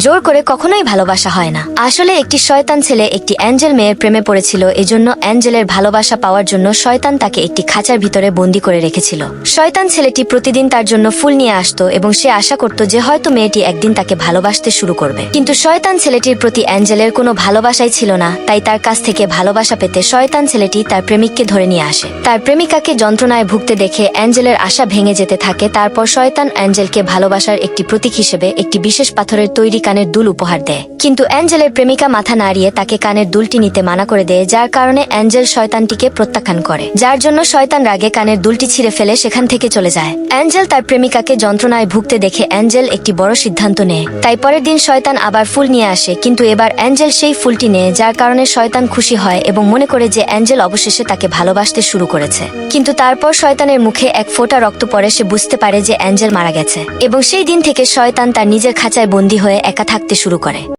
জোর করে কখনোই ভালোবাসা হয় না। আসলে একটি শয়তান ছেলে একটি অ্যাঞ্জেল মেয়ের প্রেমে পড়েছিল, এজন্য অ্যাঞ্জেলের ভালোবাসা পাওয়ার জন্য শয়তান তাকে একটি খাঁচার ভিতরে বন্দী করে রেখেছিল। শয়তান ছেলেটি প্রতিদিন তার জন্য ফুল নিয়ে আসতো এবং সে আশা করত যে হয়তো মেয়েটি একদিন তাকে ভালোবাসতে শুরু করবে। কিন্তু শয়তান ছেলেটির প্রতি অ্যাঞ্জেলের কোনো ভালোবাসাই ছিল না, তাই তার কাছ থেকে ভালোবাসা পেতে শয়তান ছেলেটি তার প্রেমিককে ধরে নিয়ে আসে। তার প্রেমিকাকে যন্ত্রণায় ভুগতে দেখে অ্যাঞ্জেলের আশা ভেঙে যেতে থাকে। তারপর শয়তান অ্যাঞ্জেলকে ভালোবাসার একটি প্রতীক হিসেবে একটি বিশেষ পাথরের তৈরি কানের দুল উপহার দেয়। কিন্তু অ্যাঞ্জেলের প্রেমিকা মাথা নাড়িয়ে তাকে কানের দুলটি নিতে মানা করে দেয়, যার কারণে অ্যাঞ্জেল শয়তানটিকে প্রত্যাখ্যান করে, যার জন্য শয়তান রাগে কানের দুলটি ছিঁড়ে ফেলে সেখান থেকে চলে যায়। অ্যাঞ্জেল তার প্রেমিকাকে যন্ত্রণায় ভুগতে দেখে অ্যাঞ্জেল একটি বড় সিদ্ধান্ত নেয়। তাই পরের দিন শয়তান আবার ফুল নিয়ে আসে, কিন্তু এবার অ্যাঞ্জেল সেই ফুলটি নেয়, যার কারণে শয়তান খুশি হয় এবং মনে করে যে অ্যাঞ্জেল অবশেষে তাকে ভালোবাসতে শুরু করেছে। কিন্তু তারপর শয়তানের মুখে এক ফোঁটা রক্ত পড়ে, সে বুঝতে পারে যে অ্যাঞ্জেল মারা গেছে এবং সেই দিন থেকে শয়তান তার নিজের খাঁচায় বন্দী হয়ে একা থাকতে শুরু করে।